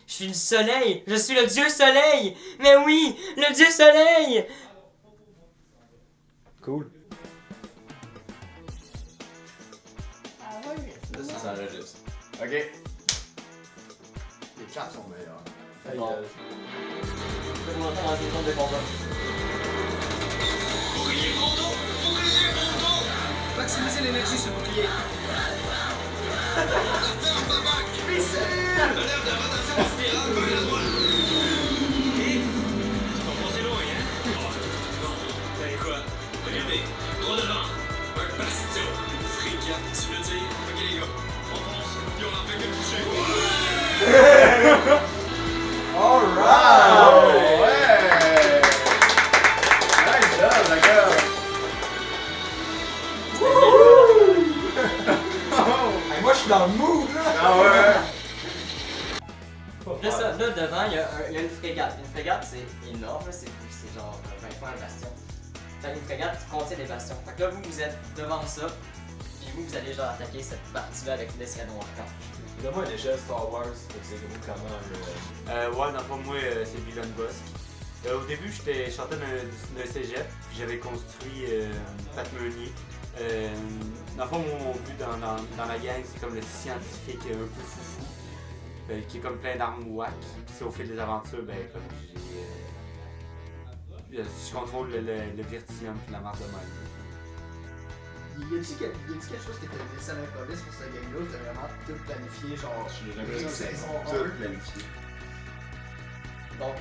Je suis le soleil. Je suis le dieu soleil. Mais oui, le dieu soleil. Cool. Ah ouais. Là, ça s'enregistre. Ok. Les chats sont meilleurs. Bon. Je vais montrer dans une zone de combat. Bouclier pour dos! Bouclier pour dos! Maximisez l'énergie sur le bouclier. Ferme ta bague! Missile! Manœuvre de rotation spirale vers la droite. Et? C'est pas passé loin, hein? Ben quoi? Regardez, droit devant. Un bastion. Fréquent, tu veux dire? Ok les gars, on fonce, puis on en fait que toucher. Alright! Ouais! Nice job, d'accord! Hey, moi, je suis dans le mood, là! Ah ouais! Là, ça, là devant, il y a une frégate. Une frégate, c'est énorme, là, c'est genre 20 fois un bastion. Fait une frégate qui contient des bastions. Fait que là, vous êtes devant ça, puis vous allez genre attaquer cette partie-là avec l'escadron archange. Donne-moi une échelle Star Wars, fait que c'est gros comment Ouais, dans le fond, moi, c'est Elon Musk. Au début, je sortais d'un cégep, puis j'avais construit Pat Meunier. Dans le fond, mon but dans la gang, c'est comme le scientifique un peu foufou, qui est comme plein d'armes whack. Puis au fil des aventures, ben, comme je contrôle le vertilium puis la marque de même. Y a-tu quelque chose qui était laissé à l'improviste pour cette game-là ou t'as vraiment tout planifié, genre, Je l'ai jamais une réussi. saison Tout 1? planifié. Donc,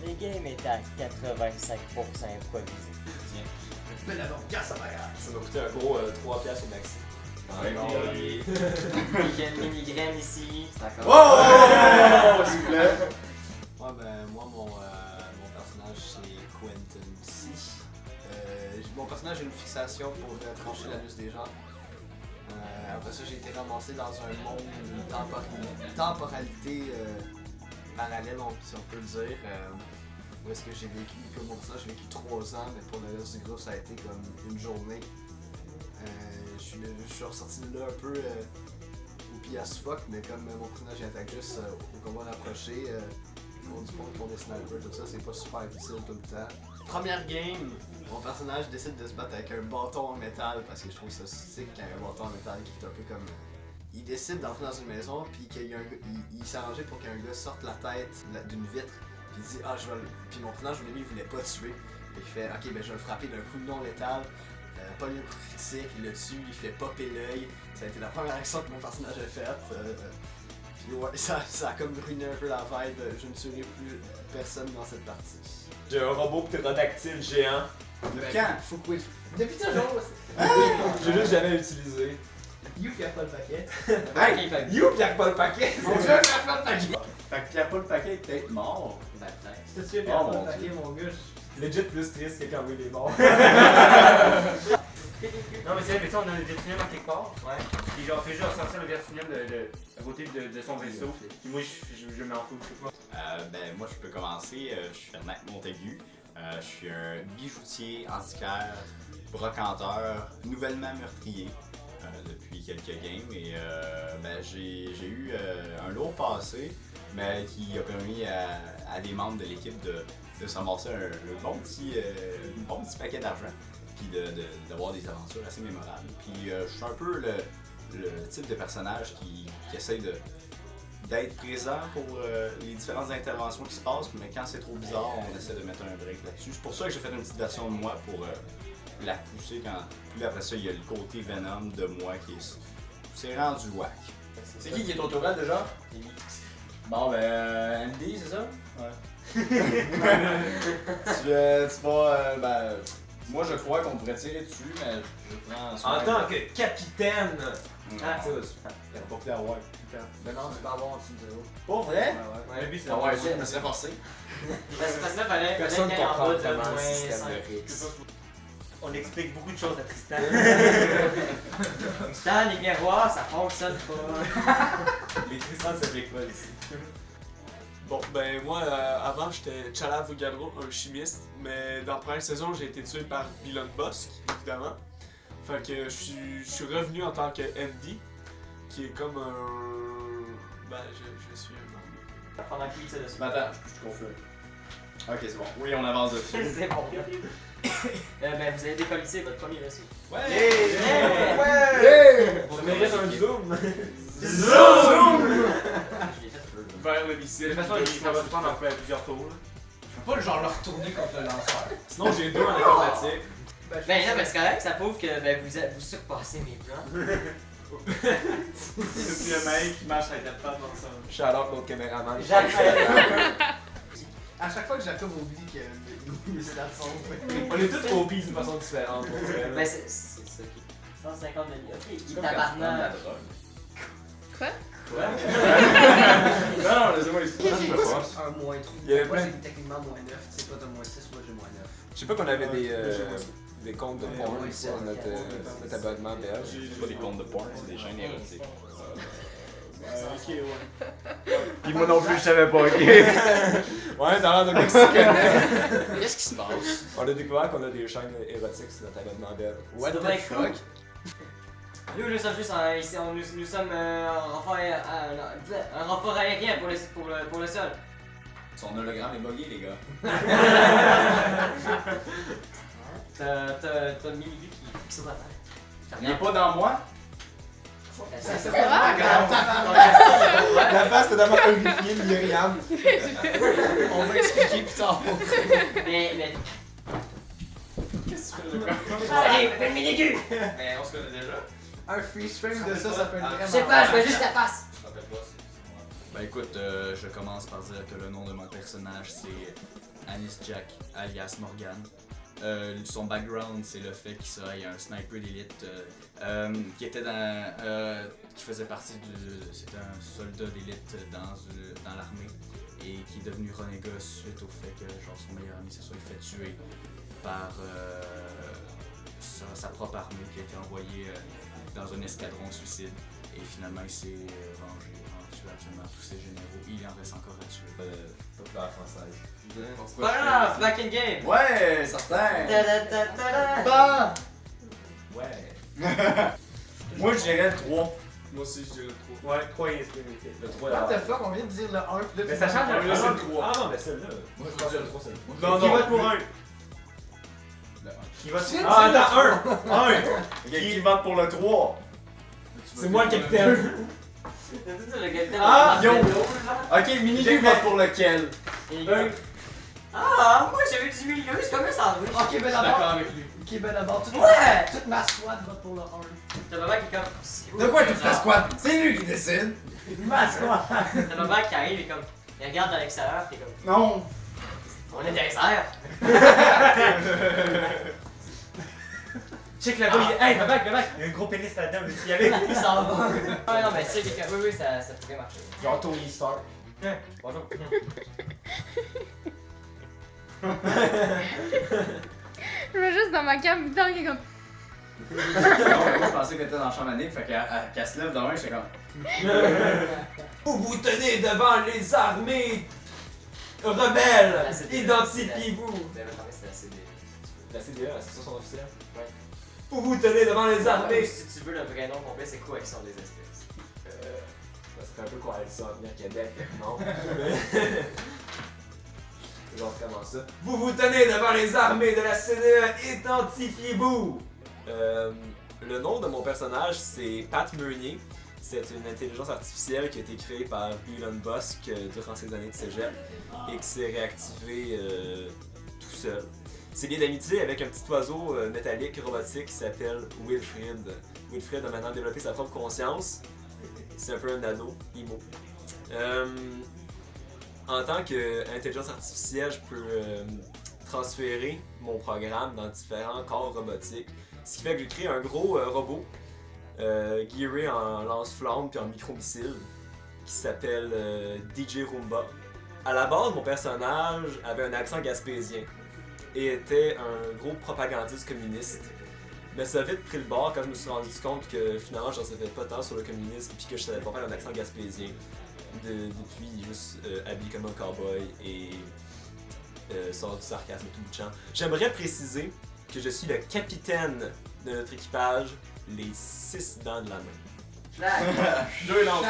Les games étaient à 85% improvisés. mais là, donc, casse à bagarre. Ça m'a coûté un gros 3$ au maxi. Ouais, non, L'immigraine ici, c'est encore. Oh! S'il vous plaît. Ouais, ben, moi, mon personnage, c'est Quentin C. Mon personnage a une fixation pour trancher l'anus des gens. Après ça, j'ai été ramassé dans un monde, une temporalité parallèle, si on peut le dire. Où est-ce que j'ai vécu, comme mon personnage, j'ai vécu 3 ans, mais pour le reste du groupe, ça a été comme une journée. Je suis ressorti de là un peu au pis as fuck, mais comme mon personnage il attaque juste au combat rapproché, on dit pas qu'on est sniper, tout ça, c'est pas super utile tout le temps. Première game, mon personnage décide de se battre avec un bâton en métal parce que je trouve ça sick qu'il y ait un bâton en métal qui est un peu comme. Il décide d'entrer dans une maison puis qu'il y a un gars, il s'est arrangé pour qu'un gars sorte la tête d'une vitre puis il dit ah je vais le. Puis mon personnage au début il voulait pas tuer. Fait qu'il fait ok ben je vais le frapper d'un coup de non létal. Pas un coup critique, il le tue, il fait popper l'œil. Ça a été la première action que mon personnage a faite. Puis ouais, ça a comme ruiné un peu la vibe. Je ne tuerai plus personne dans cette partie. J'ai un robot ptérodactyle géant. De quand? Faut que depuis toujours, J'ai juste jamais utilisé. You qui a pas le paquet. Hey, fait que- You, Pierre Paul Paquet! Mon jeu, Pierre pas le paquet. Fait que Pierre-Paul Paquet est peut-être mort. Ben, peut-être. Si tu tué Pierre Oh, pas le mon paquet, Dieu. mon gars, Legit plus triste que quand il est mort. Non, mais c'est vrai, mais tu sais, on a le vertinium à quelque part. Ouais. Puis genre, fait juste ressortir le vertinium à côté de son vaisseau. Puis moi, je m'en fous. Ben, moi, je peux commencer. Je suis Fernand Montaigu. Je suis un bijoutier, antiquaire, brocanteur, nouvellement meurtrier depuis quelques games. Et ben, j'ai eu un lourd passé, mais qui a permis à des membres de l'équipe de se ramasser un bon petit paquet d'argent. Puis d'avoir des aventures assez mémorables. Puis je suis un peu le type de personnage qui essaye d'être présent pour les différentes interventions qui se passent, mais quand c'est trop bizarre, on essaie de mettre un break là-dessus. C'est pour ça que j'ai fait une petite version de moi pour la pousser quand. Puis après ça, il y a le côté Venom de moi qui est. C'est rendu whack. C'est qui est au total déjà? Bon ben Andy, c'est ça? Ouais. tu vas ben. Moi je crois qu'on pourrait tirer dessus, mais je prends soin En tant que capitaine! Ah, tu vois, il a pas pu avoir. ben non, tu peux avoir en dessous de zéro. Pour vrai? Ouais. Le but, c'est Ah ouais, d'avoir- je me serais forcé. Parce que ça, fallait Personne qu'il y ait en comprend bas de vraiment le moins système 5. de Rix. On explique beaucoup de choses à Tristan. Tristan, les miroirs, ça fonctionne pas. Les Tristan s'appliquent pas ici. Bon, ben moi, avant, j'étais Chala Vogadro, un chimiste, mais dans la première saison, j'ai été tué par Elon Musk, évidemment. Fait que je suis revenu en tant que Andy. qui est comme un. Ben, je suis un homme. Pendant que lui tire dessus. Mais attends, je suis confus. Ok, c'est bon. Oui, on avance dessus. C'est bon. Ben, vous avez décollissé votre premier vaisseau. Ouais! Yeah! Ouais! Bon, Ça mérite un zoom! Zoom! Je l'ai fait. Vers le missile. De toute façon, ça va se prendre en plusieurs tours. là. Je peux pas genre le retourner contre le lanceur. Sinon, j'ai 2 en informatique. Ben là, ben, c'est correct, ça prouve que ben, vous surpassez mes plans. C'est un mec qui marche avec la patte dans le sol. Shout-out notre caméraman. À chaque fois que Jacob oublie qu'il y a une stats sombre. On est tous obis d'une façon différente. Ben, c'est ça qui. 150 de vie. Ok, il C'est comme quand tu prends de la tabarnak. drogue. Quoi? Non, laissez-moi expliquer. C'est quoi ça? Un moins 3. Il y avait Moi plein- j'ai techniquement moins 9. Tu sais, toi t'as moins 6, moi j'ai moins 9. Je sais pas qu'on avait Moi, j'ai moins des comptes de Ouais, porn ouais, sur notre abonnement belge. C'est pas des comptes de porn, c'est des chaînes érotiques. Ok, ouais. Puis moi non plus, je savais pas, ok. Ouais, t'as l'air de mec qui se connaît. Qu'est-ce qui se passe? On a découvert qu'on a des chaînes érotiques sur notre abonnement belge. What the fuck? Nous sommes juste ici, nous sommes un renfort aérien pour le sol. Son hologramme est bugué, les gars. T'as Milieu qui saute à terre. Il est pas dans moi? C'est pas grave. La face totalement horrifiée de Myriam. On va expliquer plus tard. Mais. Qu'est-ce que tu fais là? Allez, fais le mini-cul! Mais on se connaît déjà. Un freeze frame de ça peut être vraiment. Je sais pas, je veux juste la face. Je rappelle pas, Ben écoute, je commence par dire que le nom de mon personnage c'est Anis Jack, alias Morgan. Son background c'est le fait qu'il soit un sniper d'élite qui était qui faisait partie c'était un soldat d'élite dans l'armée et qui est devenu renégat suite au fait que genre son meilleur ami se soit fait tuer par sa propre armée qui a été envoyée dans un escadron suicide et finalement il s'est vengé en tuant actuellement tous ses généraux. Il en reste encore à tuer. Populaire française. Pas grave, back in game! Ouais, certain! Ta-da-ta-ta-da. Ouais. Moi, je dirais le 3. Moi aussi, je dirais le 3. Ouais, 3 est limité. Le 3 What the fuck, on vient de dire le 1 puis là. Mais ça change Ah, un là, c'est peu. le 3. Ah non, mais celle-là. Moi, je pense que le 3, c'est le 3. Non, Qui non. vote pour 1? Le 1. Qui vote Tu viens de Ah, dire attends, 1! 1! Qui vote pour le 3? C'est moi le capitaine. Ah, yo! Ok, Mini vote pour lequel? Ah, moi j'avais du milieu, c'est comme un sandwich. Ok, ben D'accord d'abord. avec lui. Ok, ben d'abord, Ouais! toute ma squad vote pour le 1. T'as maman qui est comme. De quoi toute ta squad? C'est lui qui décide! Ma squad! T'as maman qui arrive et comme. Il regarde à l'extérieur, t'es comme. Non! On est dans les airs! Check là-bas, il est. Hey, le bac! Il y a un gros pénis là-dedans, veux-tu y aller? Il s'en va! Ouais, non, mais c'est quelqu'un. Oui, ça pourrait marcher. Genre Tony Stark. Bonjour. Je vais juste dans ma cam, Victor qui est comme. Moi, je pensais qu'elle était dans la chambre à Nick, fait qu'elle se lève demain, j'étais comme. Vous vous tenez devant les armées rebelles. Identifiez-vous. C'est la CD. La CDE, la situation officielle. Ouais. Vous vous tenez devant les armées. Si tu veux le vrai nom complet, c'est Coalition des espèces. C'est un peu coalition Avenir Québec, non? Genre comment ça? Vous vous tenez devant les armées de la CDE, identifiez-vous! Le nom de mon personnage, c'est Pat Meunier. C'est une intelligence artificielle qui a été créée par Elon Musk durant ses années de cégep et qui s'est réactivée tout seul. C'est lié d'amitié avec un petit oiseau métallique robotique qui s'appelle Wilfrid. Wilfrid a maintenant développé sa propre conscience. C'est un peu un ado, emo. En tant qu'intelligence artificielle, je peux transférer mon programme dans différents corps robotiques. Ce qui fait que j'ai créé un gros robot gearé en lance-flamme puis en micro-missile qui s'appelle DJ Roomba. À la base, mon personnage avait un accent gaspésien et était un gros propagandiste communiste. Mais ça a vite pris le bord quand je me suis rendu compte que finalement j'en savais pas tant sur le communisme puis que je savais pas faire un accent gaspésien. Depuis juste habillé comme un cowboy et sort du sarcasme tout le champ. J'aimerais préciser que je suis le capitaine de notre équipage, les 6 dents de la main. Schlag! Deux lances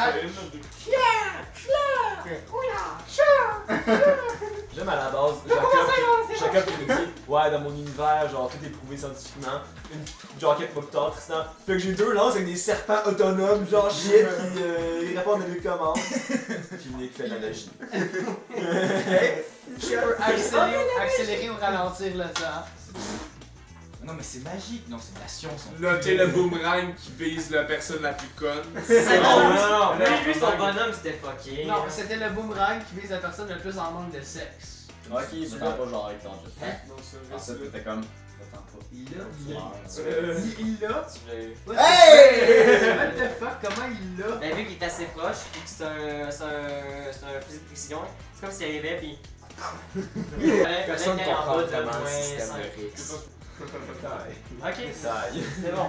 J'aime à la base, Jacob il me dit, ouais, dans mon univers, genre tout est prouvé scientifiquement. Une jaquette pas plus tard, Tristan. Fait que j'ai deux lances avec des serpents autonomes, genre shit, qui ils répondent à mes commandes. Puis Nick fait la magie. Je peux accélérer ou ralentir le temps. Non, mais c'est magique. Non, c'est de la science. Là, t'es le boomerang qui vise la personne la plus conne. C'est bon! non, Lui, son bonhomme, c'était fucké. Non, c'était le boomerang qui vise la personne le plus en manque de sexe. Ok, mais t'as pas genre avec ton jet. Hein? Non, ça, En fait, t'étais comme. Attends pas. Il l'a. Tu meurs. Il l'a. Tu l'as eu. Hey! What the fuck, comment il l'a? Ben, vu qu'il est assez proche, puis que c'est un fusil de précision, c'est comme s'il arrivait, puis. Personne ne comprend vraiment le le système de Rix. Ok, Taille. c'est bon.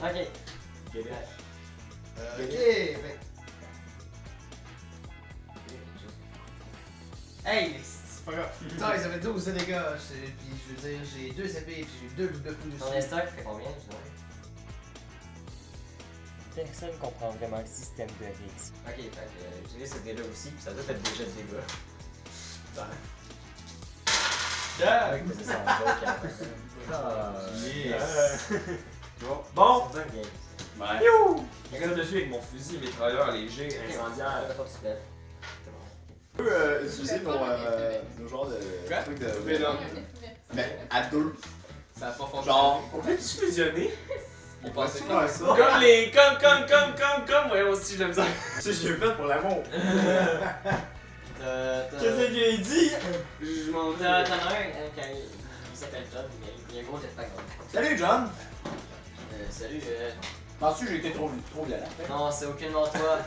Ok. Ok, ben. Hey, c'est pas grave. Putain, ça fait 12 dégâts. Puis je veux dire, j'ai 2 épées, puis j'ai 2 doubles coups Ton dessus. stock fait combien, je dirais? Personne comprend vraiment le système de Rix. Ok, fait que j'utilise ce dé-là aussi, puis ça doit être déjà de dégâts. C'est son joke, Yes. Bon, C'est un game. Ouais. je regarde dessus avec mon fusil mitrailleur léger, incendiaire. On peut utiliser nos genres de trucs de. Mais non. Mais à deux. Ça a pas fonctionné. Genre. On peut-tu fusionner? On pensait pas à ça. Comme les. Comme, ouais, aussi, je l'aime ça. Tu sais, je l'ai fait pour l'amour. Qu'est-ce qu'il dit? Je m'en T'en as un qui s'appelle John, mais il y a un gros jetpack. Salut, John. Salut, Penses-tu que j'ai été trop violent? non, c'est aucunement toi.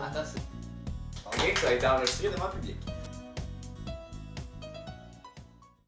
Attends, c'est. Ok, ça a été enregistré devant le public.